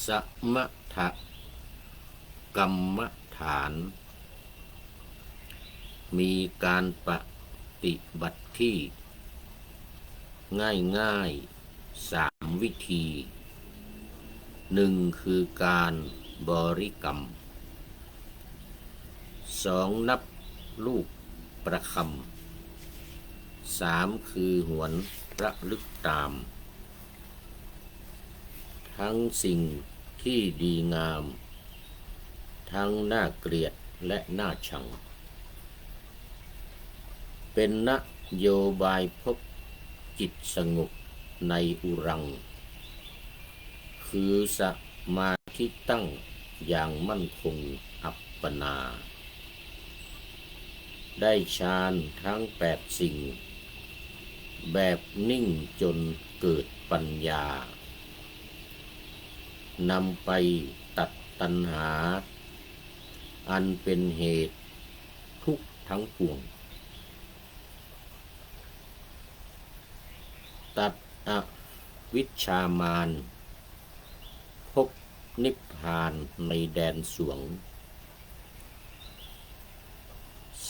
สมถกรรมฐาน มีการปฏิบัติที่ง่ายๆ3 วิธี 1. คือการบริกรรม 2. นับลูกประคำ 3. คือหวนระลึกตาม ทั้งสิ่งที่ดีงามทั้งน่าเกลียดและน่าชัง เป็นนโยบายพบจิตสงบในอุรัง คือสมาธิตั้งอย่างมั่นคงอัปปนา ได้ฌานทั้ง8 สิ่ง แบบนิ่งจนเกิดปัญญานำไปตัดตัณหาอันเป็นเหตุทุกข์ทั้งปวง ตัดอวิชชามารพบนิพพานในแดนสวง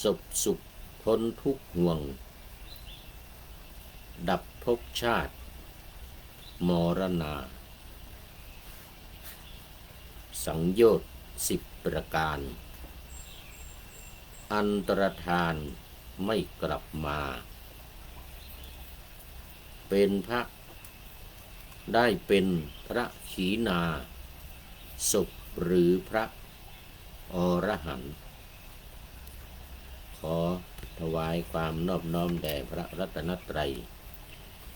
สบสุขพ้นทุกข์ห่วง ดับภพชาติมรณา สังโยชน์10 ประการ อันตรธานไม่กลับมา เป็นพระได้เป็นพระขีณาสพหรือพระอรหันต์ขอถวายความนอบน้อมแด่พระรัตนตรัย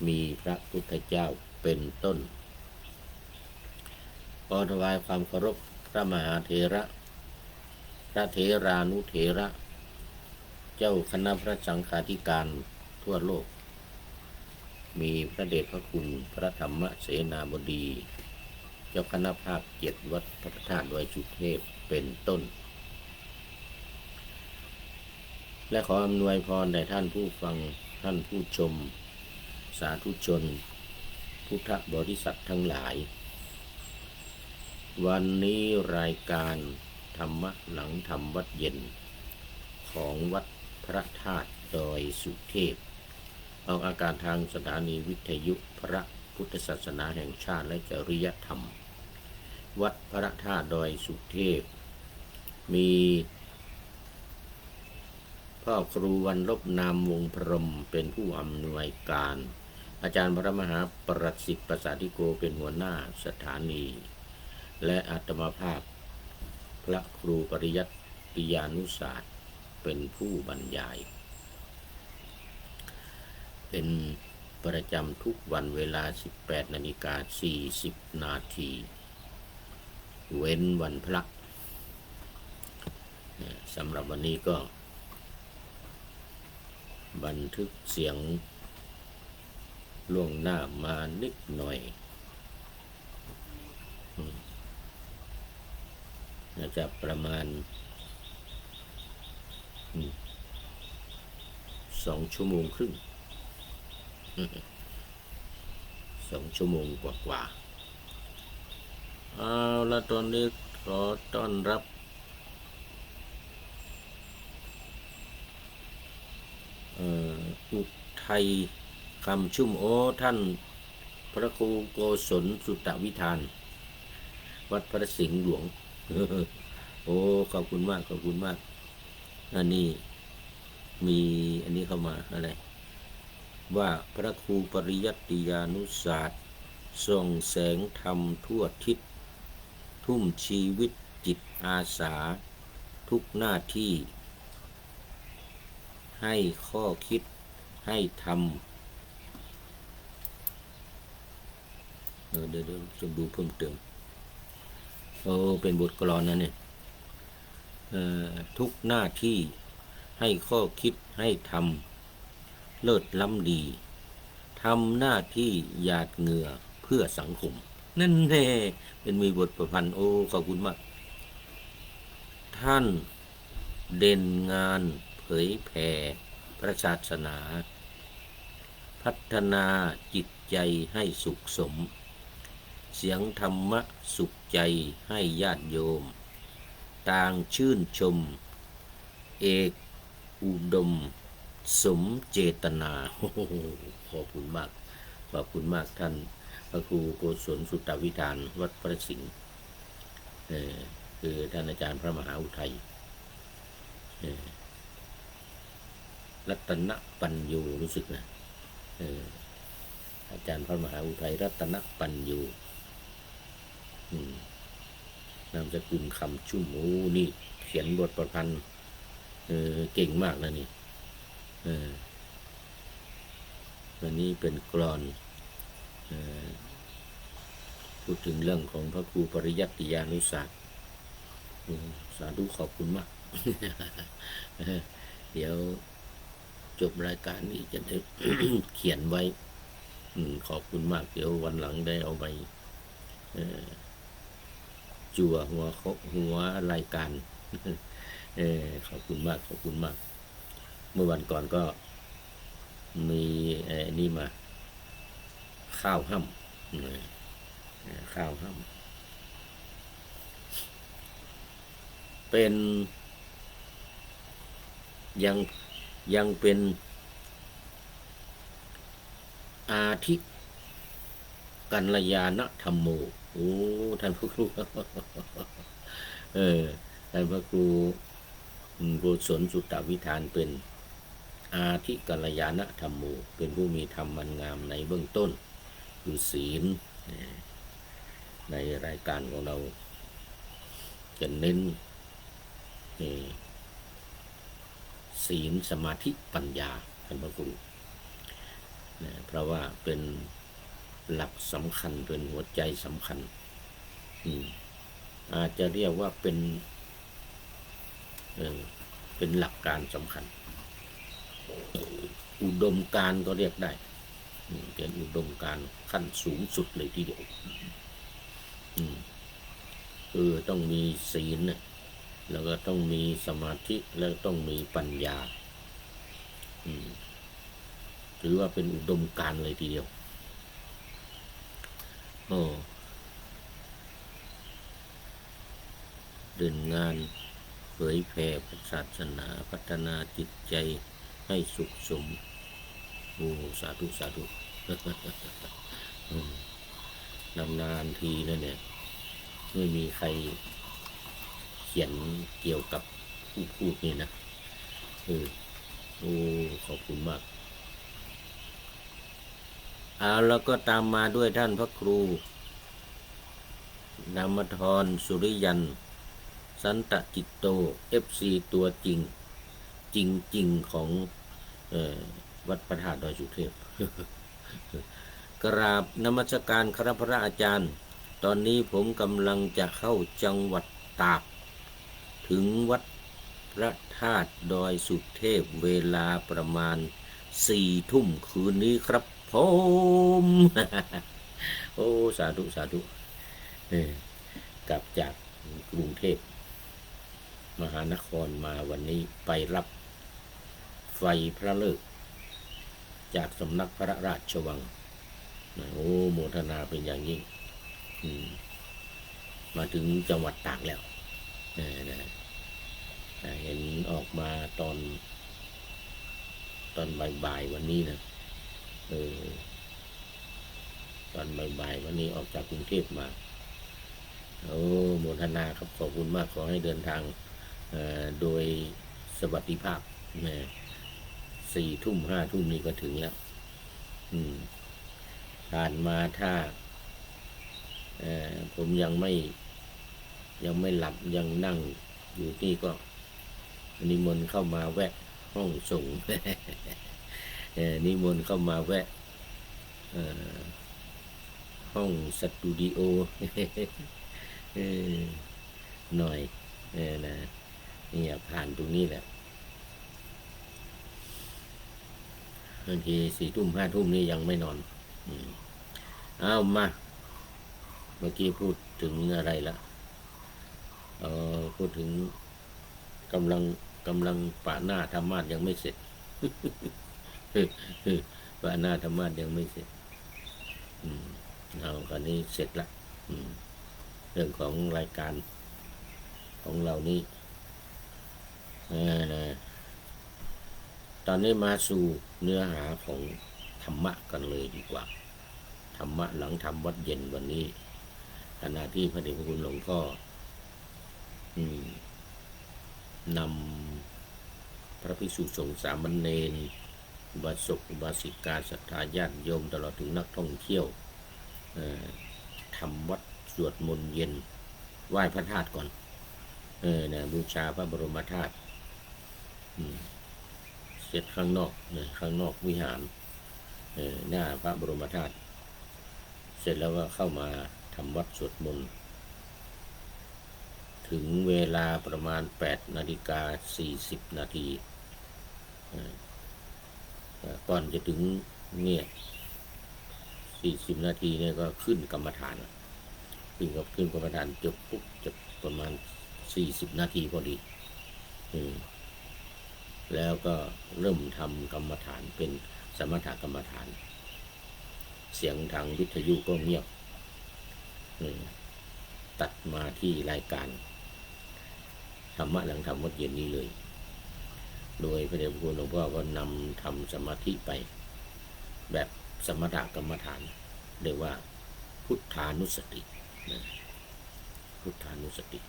มีพระพุทธเจ้าเป็นต้นขอถวายความเคารพพระมหาเถระพระเถรานุเถระเจ้าคณะพระสังฆาธิการทั่วโลก มีพระเดชพระคุณพระธรรมเสนาบดีเจ้าคณะภาค7 วัดพระธาตุดอยสุเทพเป็นต้น และขออำนวยพรแด่ท่านผู้ฟังท่านผู้ชมสาธุชนพุทธบริษัททั้งหลาย วันนี้รายการธรรมะหลังธรรมวัดเย็นของวัดพระธาตุดอยสุเทพออกอากาศทางสถานีวิทยุพระพุทธศาสนาแห่งชาติและจริยธรรม วัดพระธาตุดอยสุเทพมีพ่อครูวันลบนามวงพรหมเป็นผู้อำนวยการ อาจารย์พระมหาประสิทธิ์ประสาธิโกเป็นหัวหน้าสถานี และอาตมาภาพพระครูปริยัติยานุศาสตร์เป็นผู้บรรยาย เป็นประจำทุกวันเวลา 18:40 นาที เว้นวันพระสำหรับวันนี้ก็บันทึกเสียงล่วงหน้ามานิดหน่อยน่าจะประมาณ2 ชั่วโมงครึ่ง2 ชั่วโมงกว่าเอาละตอนนี้ขอต้อนรับอุทัยคำชุ่มโอท่านพระครูโกศลสุตวิธานวัดพระสิงห์หลวงโอ้ขอบคุณมากขอบคุณมากอันนี้มีอันนี้เข้ามาอะไรว่าพระครูปริยัติยานุศาสตร์ส่องแสงธรรมทั่วทิศทุ่มชีวิตจิตอาสาทุกหน้าที่ให้ข้อคิดให้ทำเดี๋ยวจะดูเพิ่มเติมเป็นบทกลอนนะเนี่ยทุกหน้าที่ให้ข้อคิดให้ทำเลิศล้ำดีทำหน้าที่หยาดเหงื่อเพื่อสังคมนั่นแน่เป็นมีบทประพันธ์ขอบคุณมากท่านเด่นงานเผยแผ่พระศาสนาพัฒนาจิตใจให้สุขสม เสียงธรรมะสุขใจให้ญาติโยมต่างชื่นชมเอกอุดมสมเจตนาขอบคุณมากขอบคุณมากท่านพระครูโกศลสุตตวิธานวัดพระสิงห์คือท่านอาจารย์พระมหาอุทัยรัตนปัญโยรู้สึกนะอาจารย์พระมหาอุทัยรัตนปัญโยนามสกุลคำชุ่มโอ้นี่เขียนบทประพันธ์เก่งมากนะนี่วันนี้เป็นกลอนพูดถึงเรื่องของพระครูปริยัติยานุศาสตร์สาธุขอบคุณมาก เดี๋ยวจบรายการนี้จะได้ เขียนไว้ขอบคุณมากเดี๋ยววันหลังได้เอาไปจั่วหัวรายการ ขอบคุณมากขอบคุณมากเมื่อวันก่อนก็มีนี่มาข้าวห้ำข้าวห้ำเป็นยังเป็นอาทิกัลยาณธรรมโมโอ้ท่านพระครู ท่านพระครูโกศลสุตตวิธานเป็นอาทิกัลยาณธรรมโมเป็นผู้มีธรรมมันงามในเบื้องต้นคือศีลในรายการของเราจะเน้นศีลสมาธิปัญญาท่านพระครูเพราะว่าเป็นหลักสำคัญเป็นหัวใจสำคัญอาจจะเรียกว่าเป็นหลักการสำคัญอุดมการณ์ก็เรียกได้เป็นอุดมการณ์ขั้นสูงสุดเลยทีเดียวต้องมีศีลแล้วก็ต้องมีสมาธิแล้วต้องมีปัญญาถือว่าเป็นอุดมการณ์เลยทีเดียวเดินงานเผยแผ่ศาสนาพัฒนาจิตใจให้สุขสมโอ้สาธุสาธุ นานๆทีนั่นเนี่ยไม่มีใครเขียนเกี่ยวกับผู้พูดนี่นะโอ้ขอบคุณมากแล้วก็ตามมาด้วยท่านพระครูนามธรสุริยันสันตจิตโต FC ตัวจริงจริงของวัดพระธาตุดอยสุเทพ กราบนมัสการครับพระอาจารย์ตอนนี้ผมกำลังจะเข้าจังหวัดตากถึงวัดพระธาตุดอยสุเทพเวลาประมาณ4 ทุ่มคืนนี้ครับผม โอ้สาธุสาธุกลับจากกรุงเทพมหานครมาวันนี้ไปรับไฟพระฤกษ์จากสำนักพระราชวังโอ้โมทนาเป็นอย่างยิ่งมาถึงจังหวัดตากแล้วเห็นออกมาตอนบ่ายวันนี้นะตอนบ่ายวันนี้ออกจากกรุงเทพมาโอ้โมทนาครับขอบคุณมากขอให้เดินทางโดยสวัสดิภาพ4 ทุ่ม 5 ทุ่มนี้ก็ถึงแล้วผ่านมาถ้าผมยังไม่หลับยังนั่งอยู่นี่ก็นิมนต์เข้ามาแวะห้องส่ง นิมนต์เข้ามาแวะห้องสตูดิโอ หน่อยนะนี่ผ่านตรงนี้แหละบางที4 ทุ่ม 5 ทุ่มนี่ยังไม่นอนเอามาเมื่อกี้พูดถึงอะไรละพูดถึงกำลังปะหน้าธรรมาสยังไม่เสร็จ ปะหน้าธรรมาสยังไม่เสร็จเอาคราวนี้เสร็จละ เรื่องของรายการของเรานี้ตอนนี้มาสู่เนื้อหาของธรรมะกันเลยดีกว่าธรรมะหลังธรรมวัดเย็นวันนี้ขณะที่พระเดชพระคุณหลวงพ่อนำพระภิกษุสงฆ์สามเณรอุบาสกอุบาสิกาศรัทธาญาติโยมตลอดถึงนักท่องเที่ยวทำวัดสวดมนต์เย็นไหว้พระธาตุก่อนบูชาพระบรมธาตุเสร็จข้างนอกข้างนอกวิหารหน้าพระบรมธาตุเสร็จแล้วก็เข้ามาทำวัดสวดมนต์ถึงเวลาประมาณ8:40 นาทีก่อนจะถึงเนี่ย40 นาทีเนี่ยก็ขึ้นกรรมฐานขึ้นกรรมฐานจบปุ๊บจะประมาณ40 นาทีพอดีแล้วก็เริ่มทำกรรมฐานเป็นสมถกรรมฐานเสียงทางวิทยุก็เงียบตัดมาที่รายการธรรมะหลังธรรมวัดเย็นนี้เลยโดยพระเดชพระคุณหลวงพ่อก็นำทำสมาธิไปแบบสมถกรรมฐานเรียกว่าพุทธานุสติพุทธานุสติ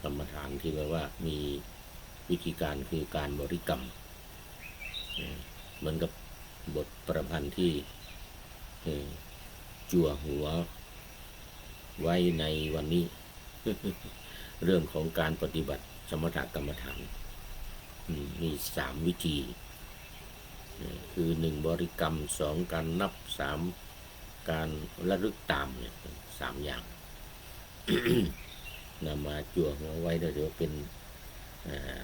กรรมฐานที่แปลว่ามีวิธีการคือการบริกรรมเหมือนกับบทประพันธ์ที่จั่วหัวไว้ในวันนี้ เรื่องของการปฏิบัติสมถกรรมฐานมี3 วิธีคือ1บริกรรม2การนับ3การระลึกตามเนี่ย3 อย่าง นำมาจั่วหัวไว้เดี๋ยวเป็น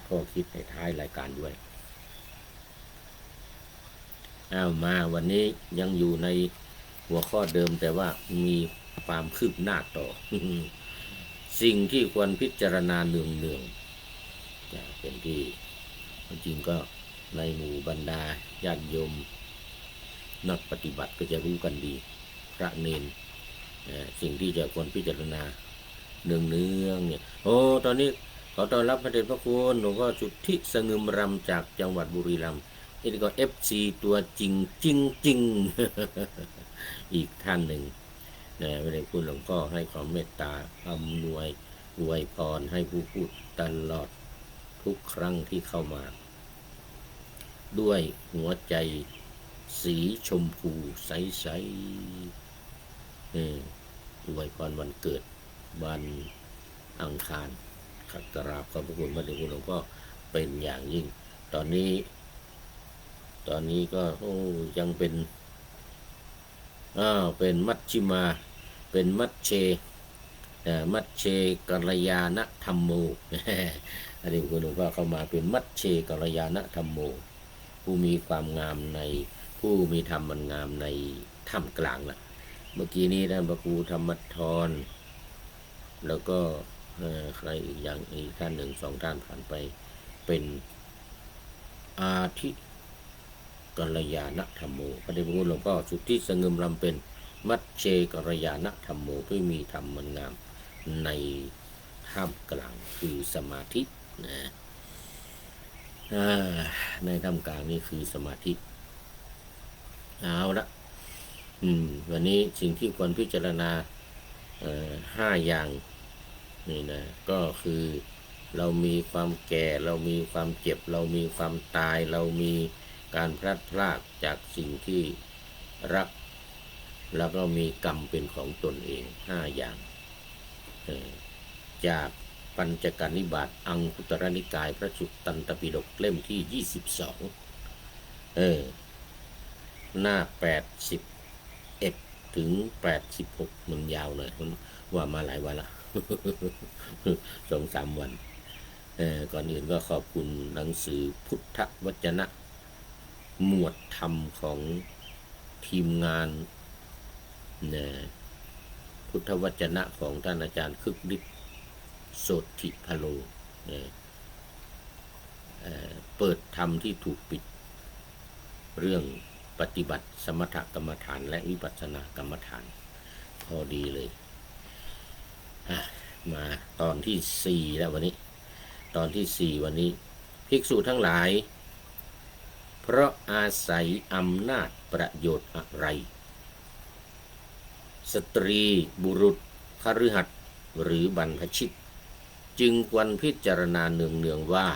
ข้อคิดในท้ายรายการด้วยมาวันนี้ยังอยู่ในหัวข้อเดิมแต่ว่ามีความคืบหน้าต่อ สิ่งที่ควรพิจารณาเนืองๆเป็นที่จริงก็ในหมู่บรรดาญาติโยมนักปฏิบัติก็จะรู้กันดีพระเนรสิ่งที่จะควรพิจารณาเนืองๆเนี่ยตอนนี้ขอต้อนรับพระเดชพระคุณหลวงพ่อสุทธิสงึมรำจากจังหวัดบุรีรัมย์นี่ก็ FC ตัวจริงจริง อีกท่านหนึ่งพระเดชคุณหลวงพ่อให้ความเมตตาอำนวยอวยพรให้ผู้พูดตลอดทุกครั้งที่เข้ามาด้วยหัวใจสีชมพูใสๆอวยพรวันเกิดวันอังคารขัดกราบขอบพระคุณพระเดชคุณหลวงพ่อเป็นอย่างยิ่งตอนนี้ก็ยังเป็นมัชชิมาเป็นมัชเชกัลยาณธรรมโมอันนี้คุณหลวงพ่อเข้ามาเป็นมัชเชกัลยาณธรรมโมผู้มีความงามในผู้มีธรรมมันงามในท่ามกลางล่ะเมื่อกี้นี้ท่านพระครูธรรมธรแล้วก็ใครอีกอย่างอีกท่าน1 2ท่านผ่านไปเป็นอาทิกัลยาณธรรมโมพระเดชพระคุณหลวงพ่อสุทธิสงึมรำเป็นมัชเชกัลยาณธรรมโมผู้มีธรรมมันงามในท่ามกลางคือสมาธิในท่ามกลางนี่คือสมาธิเอาละวันนี้สิ่งที่ควรพิจารณา5 อย่างนี่นะก็คือเรามีความแก่เรามีความเจ็บเรามีความตายเรามีการพลัดพรากจากสิ่งที่รักแล้วก็มีกรรมเป็นของตนเอง5 อย่างจากปัญจการนิบาตอังคุตรนิกายพระสุตตันตปิฎกเล่มที่22หน้า81ถึง86มันยาวเลยว่ามาหลายวันละ 2-3 วันก่อนอื่นก็ขอบคุณหนังสือพุทธวจนะหมวดธรรมของทีมงานพุทธวจนะของท่านอาจารย์คึกฤทธิ์โสธิพโลเปิดธรรมที่ถูกปิดเรื่องปฏิบัติสมถกรรมฐานและวิปัสสนากรรมฐาน พอดีเลยมาตอนที่ 4แล้ววันนี้ตอนที่ 4วันนี้ภิกษุทั้งหลายเพราะอาศัยอำนาจประโยชน์อะไร สตรีบุรุษคฤหัสถ์หรือบรรพชิตจึงควรพิจารณาเนืองๆว่า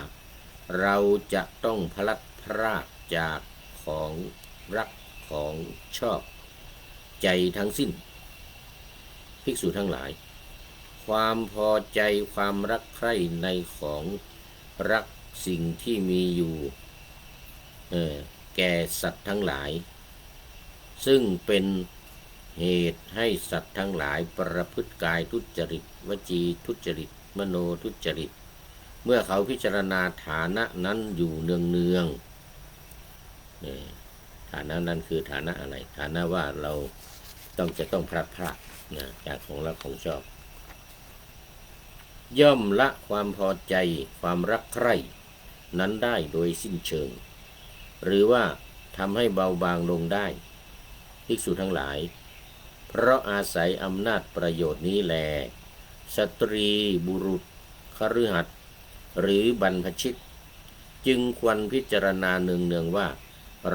เราจะต้องพลัดพรากจากของรักของชอบใจทั้งสิ้นภิกษุทั้งหลายความพอใจความรักใคร่ในของรักสิ่งที่มีอยู่แก่สัตว์ทั้งหลายซึ่งเป็นเหตุให้สัตว์ทั้งหลายประพฤติกายทุจริตวจีทุจริตมโนทุจริตเมื่อเขาพิจารณาฐานะนั้นอยู่เนืองฐานะนั้นคือฐานะอะไรฐานะว่าเราจะต้องพลัดพรากจากของรักของชอบย่อมละความพอใจความรักใคร่นั้นได้โดยสิ้นเชิงหรือว่าทำให้เบาบางลงได้ภิกษุทั้งหลายเพราะอาศัยอำนาจประโยชน์นี้แลสตรีบุรุษคฤหัสถ์หรือบรรพชิตจึงควรพิจารณาเนืองๆว่า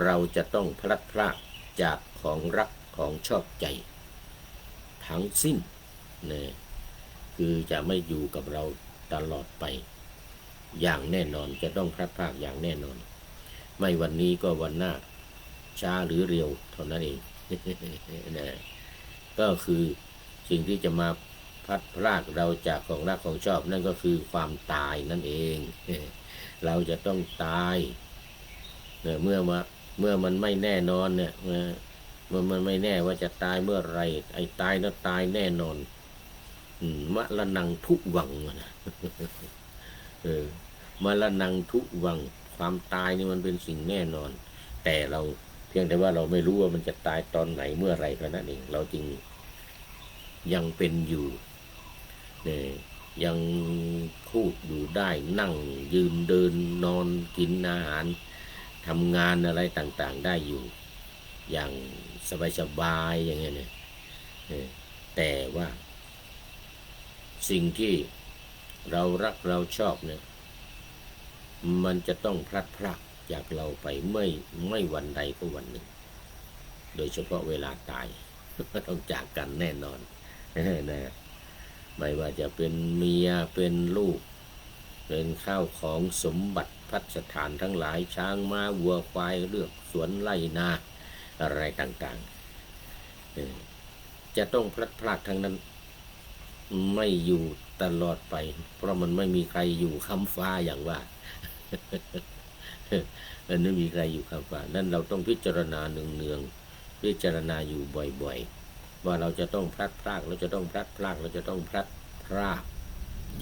เราจะต้องพลัดพรากจากของรักของชอบใจทั้งสิ้นเนี่ยคือจะไม่อยู่กับเราตลอดไปอย่างแน่นอนจะต้องพลัดพรากอย่างแน่นอนไม่วันนี้ก็วันหน้าช้าหรือเร็วเท่านั้นเองนะก็คือสิ่งที่จะมาพัดพรากเราจากของรักของชอบนั่นก็คือความตายนั่นเองเราจะต้องตายเมื่อมันไม่แน่นอนเนี่ยมันไม่แน่ว่าจะตายเมื่อไรไอ้ตายแล้วตายแน่นอนมะละนังทุวังนะมะละนังทุวังความตายนี่มันเป็นสิ่งแน่นอนแต่เราเพียงแต่ว่าเราไม่รู้ว่ามันจะตายตอนไหนเมื่อไรเท่านั้นเองเราจึงยังเป็นอยู่เนี่ยยังพูดอยู่ได้นั่งยืนเดินนอนกินอาหารทำงานอะไรต่างๆได้อยู่อย่างสบายๆอย่างเงี้ยเนี่ยแต่ว่าสิ่งที่เรารักเราชอบเนี่ยมันจะต้องพลัดพรากจากเราไปไม่วันใดก็วันหนึ่งโดยเฉพาะเวลาตายต้องจากกันแน่นอนนะไม่ว่าจะเป็นเมียเป็นลูกเป็นข้าวของสมบัติพัสถานทั้งหลายช้างม้าวัวควายเลือกสวนไร่นาอะไรต่างๆจะต้องพลัดพรากทั้งนั้นไม่อยู่ตลอดไปเพราะมันไม่มีใครอยู่ค้ำฟ้าอย่างว่ามันไม่มีใครอยู่ค้ำฟ้านั่นเราต้องพิจารณาเนืองๆพิจารณาอยู่บ่อยๆว่าเราจะต้องพลัดพรากเราจะต้องพลัดพรากเราจะต้องพลัดพราก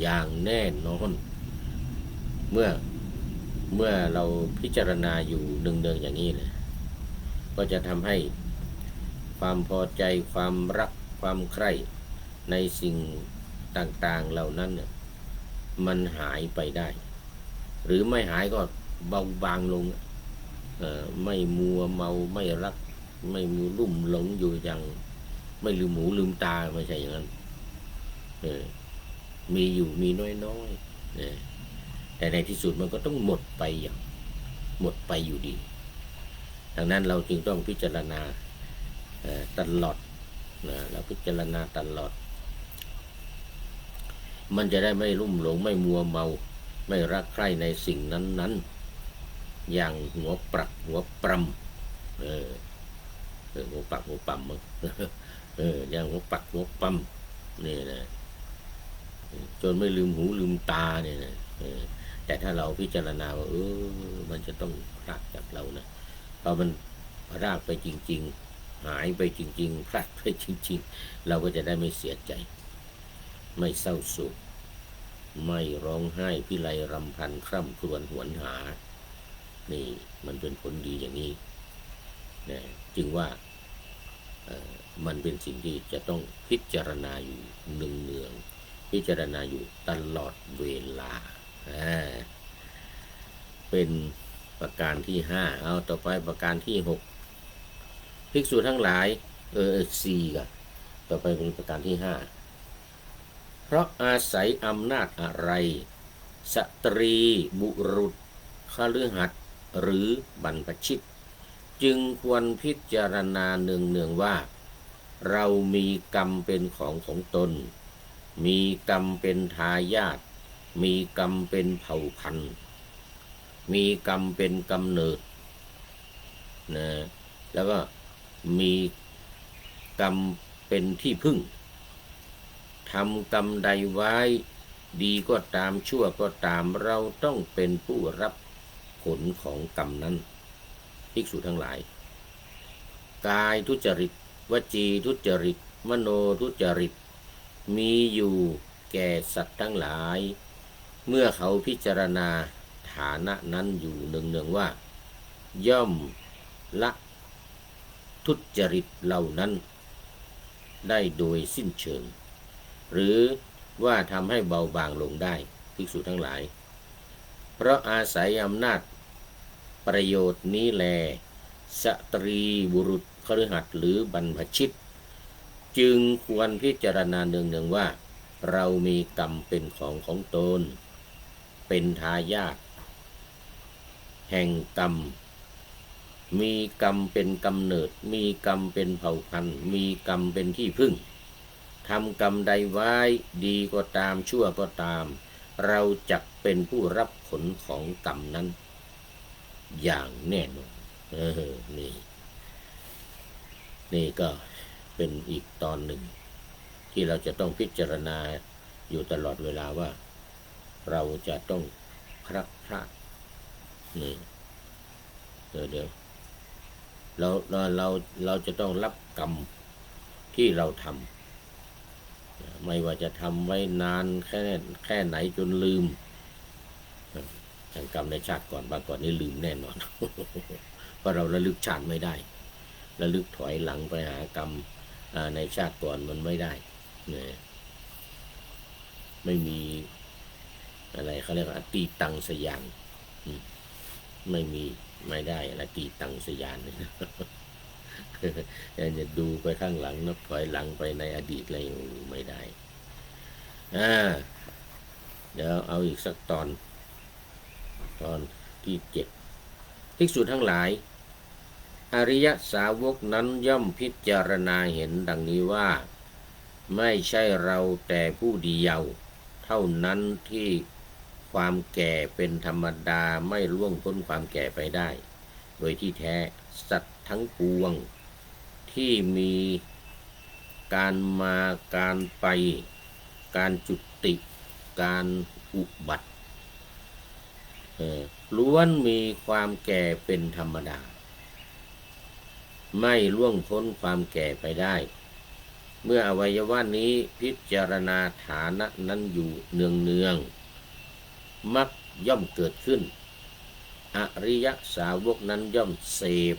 อย่างแน่นอนเมื่อเราพิจารณาอยู่เนืองๆอย่างนี้เลยก็จะทำให้ความพอใจความรักความใคร่ในสิ่งต่างๆเหล่านั้นเนี่ยมันหายไปได้หรือไม่หายก็เบาบางลงไม่มัวเมาไม่รักไม่มัวลุ่มหลงอยู่อย่างไม่ลืมหูลืมตาไม่ใช่อย่างนั้นมีอยู่มีน้อยๆแต่ในที่สุดมันก็ต้องหมดไปอยู่ดีดังนั้นเราจึงต้องพิจารณาตลอดเราพิจารณาตลอดมันจะได้ไม่ลุ่มหลงไม่มัวเมาไม่รักใคร่ในสิ่งนั้นๆอย่างหัวปรักหัวปรำหัวปักหัวปั๊มมั้งอย่างหัวปักหัวปั๊มนี่นะจนไม่ลืมหูลืมตาเนี่ยนะแต่ถ้าเราพิจารณาว่ามันจะต้องพลาดจากเรานะพอมันพลาดไปจริงๆหายไปจริงๆพลาดไปจริงๆเราก็จะได้ไม่เสียใจไม่เศร้าโศกไม่ร้องไห้พิไรรำพันคร่ำครวญหวนหานี่มันเป็นผลดีอย่างนี้นะจึงว่ามันเป็นสิ่งที่จะต้องพิจารณาอยู่เนืองๆพิจารณาอยู่ตลอดเวลาเป็นประการที่5เอาต่อไปประการที่6ภิกษุทั้งหลาย4กับป ต่อไปเป็นประการที่ห้าเพราะอาศัยอำนาจอะไรสตรีบุรุษคฤหัสถ์หรือบรรพชิตจึงควรพิจารณาเนืองๆว่าเรามีกรรมเป็นของตนมีกรรมเป็นทายาทมีกรรมเป็นเผ่าพันธุ์มีกรรมเป็นกำเนิดนะแล้วก็มีกรรมเป็นที่พึ่งทำกรรมใดไว้ดีก็ตามชั่วก็ตามเราต้องเป็นผู้รับผลของกรรมนั้นภิกษุทั้งหลายกายทุจริตวจีทุจริตมโนทุจริตมีอยู่แก่สัตว์ทั้งหลายเมื่อเขาพิจารณาฐานะนั้นอยู่เนืองๆว่าย่อมละทุจริตเหล่านั้นได้โดยสิ้นเชิงหรือว่าทำให้เบาบางลงได้ภิกษุทั้งหลายเพราะอาศัยอำนาจประโยชน์นี้แลสตรีบุรุษคฤหัสถ์หรือบรรพชิตจึงควรพิจารณาเนืองๆว่าเรามีกรรมเป็นของตนเป็นทายาทแห่งกรรมมีกรรมเป็นกำเนิดมีกรรมเป็นเผ่าพันธุ์มีกรรมเป็นที่พึ่งทำกรรมใดไว้ดีก็ตามชั่วก็ตามเราจักเป็นผู้รับผลของกรรมนั้นอย่างแน่นอนนี่ก็เป็นอีกตอนหนึ่งที่เราจะต้องพิจารณาอยู่ตลอดเวลาว่าเราจะต้องพลัดพรากนี่เดี๋ยวเราจะต้องรับกรรมที่เราทำไม่ว่าจะทำไว้นานแค่ไหนจนลืมอย่างกรรมในชาติก่อนบางก่อนนี่ลืมแน่นอน เพราะเราระลึกชาติไม่ได้ระลึกถอยหลังไปหากรรมในชาติก่อนมันไม่ได้เนี่ยไม่มีอะไรเขาเรียกว่าอตีตังสยานไม่ได้อะไรตีตังสยานเนี่ยจะดูไปข้างหลังนับถอยหลังไปในอดีตอะไรไม่ได้เดี๋ยวเอาอีกสักตอนที่7ภิกษุทั้งหลายอริยสาวกนั้นย่อมพิจารณาเห็นดังนี้ว่าไม่ใช่เราแต่ผู้เดียวเท่านั้นที่ความแก่เป็นธรรมดาไม่ล่วงพ้นความแก่ไปได้โดยที่แท้สัตว์ทั้งปวงที่มีการมาการไปการจุติการอุบัติล้วนมีความแก่เป็นธรรมดาไม่ล่วงพ้นความแก่ไปได้เมื่ออวัยวะนี้พิจารณาฐานะนั้นอยู่เนืองมักย่อมเกิดขึ้นอริยสาวกนั้นย่อมเสพ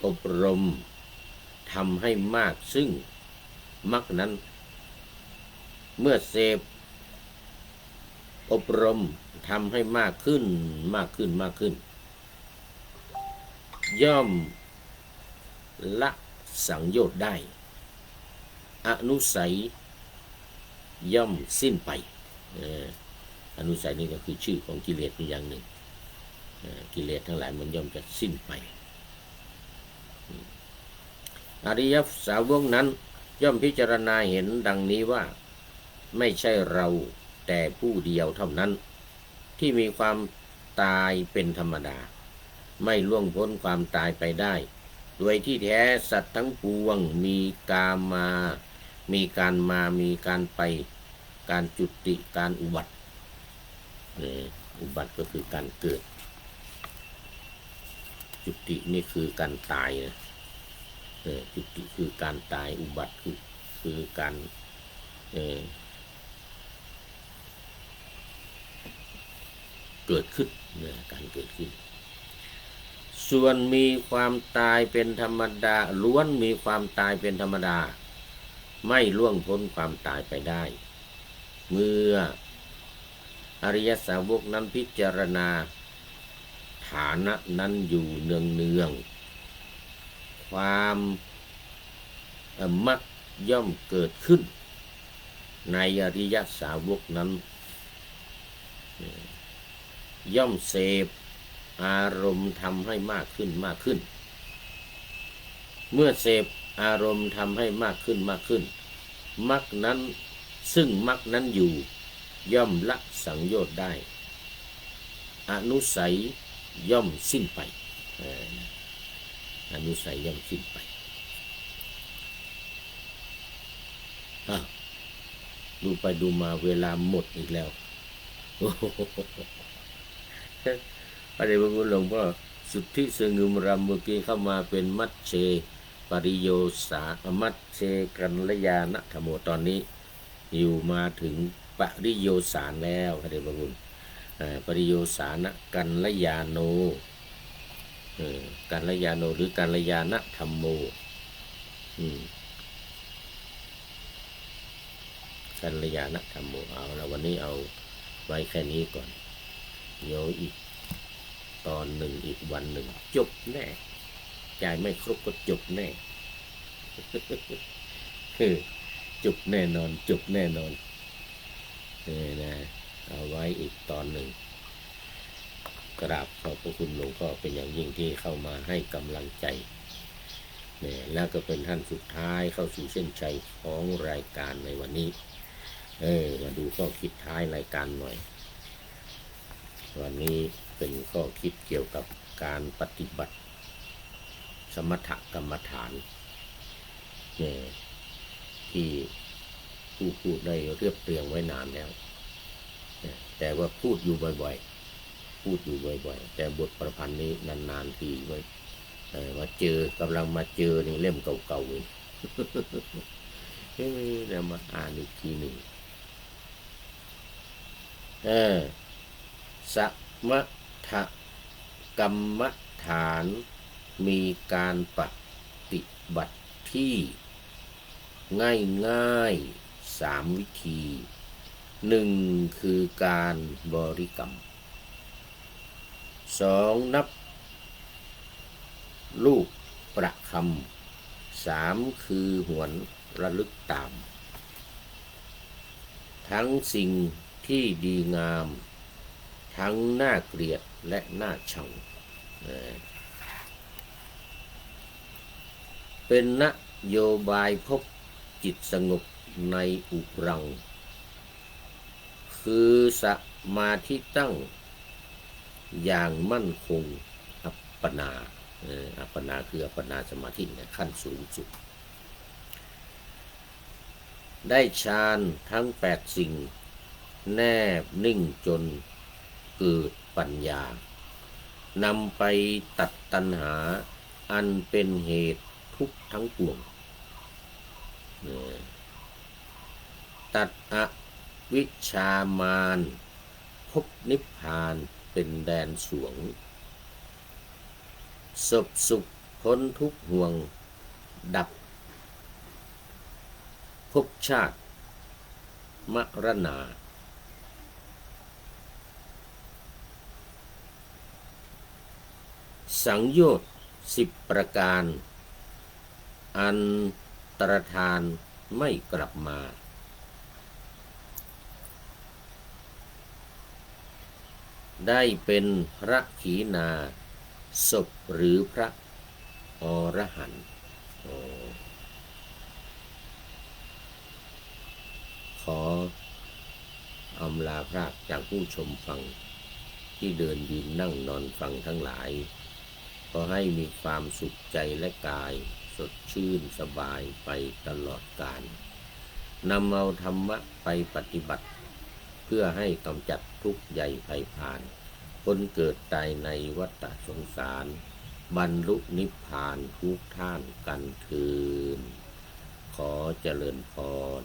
อบรมทำให้มากซึ่งมรรคนั้นเมื่อเสพอบรมทำให้มากขึ้นย่อมละสังโยชน์ได้อนุสัยย่อมสิ้นไปอนุสัยนี่ก็คือชื่อของกิเลสอย่างหนึ่งกิเลสทั้งหลายมันย่อมจะสิ้นไปอริยสาวกนั้นย่อมพิจารณาเห็นดังนี้ว่าไม่ใช่เราแต่ผู้เดียวเท่านั้นที่มีความตายเป็นธรรมดาไม่ล่วงพ้นความตายไปได้โดยที่แท้สัตว์ทั้งปวงมีการมีการไปการจุติการอุบัติก็คือการเกิดจุตินี่คือการตายนะจุติคือการตายอุบัติคือการเกิดขึ้นการเกิดขึ้นส่วนมีความตายเป็นธรรมดาล้วนมีความตายเป็นธรรมดาไม่ล่วงพ้นความตายไปได้เมื่ออริยสาวกนั้นพิจารณาฐานะนั้นอยู่เนืองความ มรรคย่อมเกิดขึ้นในอริยสาวกนั้นย่อมเสพอารมณ์ทำให้มากขึ้นมากขึ้นเมื่อเสพอารมณ์ทำให้มากขึ้นมากขึ้นมรรคนั้นซึ่งมรรคนั้นอยู่ย่อมละสังโยชน์ได้อนุสัยย่อมสิ้นไปอนุสัยย่อมสิ้นไปดูไปดูมาเวลาหมดอีกแล้วพระเดชพระคุณหลวงพ่อสุทธิสงึมรำเมื่อกี้เข้ามาเป็นมัชเชปริโยสามัชเชกัลยาณธรรมโมตอนนี้อยู่มาถึงปริโยสารแล้วพระเดชพระคุณปริโยสานกัลยาโนกัลยาโนหรือกัลยาณธรรมโมกัลยาณธรรมโมเอาละวันนี้เอาไว้แค่นี้ก่อนเดี๋ยวอีกตอนหนึ่งอีกวันหนึ่งจบแน่จ่ายไม่ครบก็จบแน่จบแน่นอนจบแน่นอนนี่นะเอาไว้อีกตอนหนึ่งกราบขอบพระคุณหลวงพ่อเป็นอย่างยิ่งที่เข้ามาให้กำลังใจเนี่ยแล้วก็เป็นท่านสุดท้ายเข้าสู่เส้นชัยของรายการในวันนี้มาดูข้อคิดท้ายรายการหน่อยวันนี้เป็นข้อคิดเกี่ยวกับการปฏิบัติสมถกรรมฐานเนี่ยที่ผู้พูดได้เรียบเรียงไว้นานแล้วแต่ว่าพูดอยู่บ่อยๆแต่บทประพันธ์นี้นานๆทีมาเจอกำลังมาเจอนี่เล่มเก่าๆเลยแล้วมาอ่านอีกทีหนึ่งสมถกรรมฐานมีการปฏิบัติที่ง่ายๆ3 วิธี 1. คือการบริกรรม 2. นับลูกประคำ 3. คือหวนระลึกตามทั้งสิ่งที่ดีงามทั้งน่าเกลียดและน่าชังเป็นนโยบายพบจิตสงบในอุรังคือสมาธิตั้งอย่างมั่นคงอัปปนาอัปปนาคืออัปปนาสมาธิขั้นสูงสุดได้ฌานทั้ง8 สิ่งแนบนิ่งจนเกิดปัญญานำไปตัดตัณหาอันเป็นเหตุทุกข์ทั้งปวงตัดอวิชชามารพบนิพพานเป็นแดนสวงสบสุขพ้นทุกห่วงดับภพชาติมรณาสังโยชน์10 ประการอันตรธานไม่กลับมาได้เป็นพระขีณาสพหรือพระอรหันต์ขออำลาพรากจากผู้ชมฟังที่เดินยืนนั่งนอนฟังทั้งหลายขอให้มีความสุขใจและกายสดชื่นสบายไปตลอดกาลนำเอาธรรมะไปปฏิบัติเพื่อให้กำจัดทุกข์ใหญ่ภัยพานคนเกิดตายในวัฏสงสารบรรลุนิพพานทุกท่านกันเถิดขอเจริญพร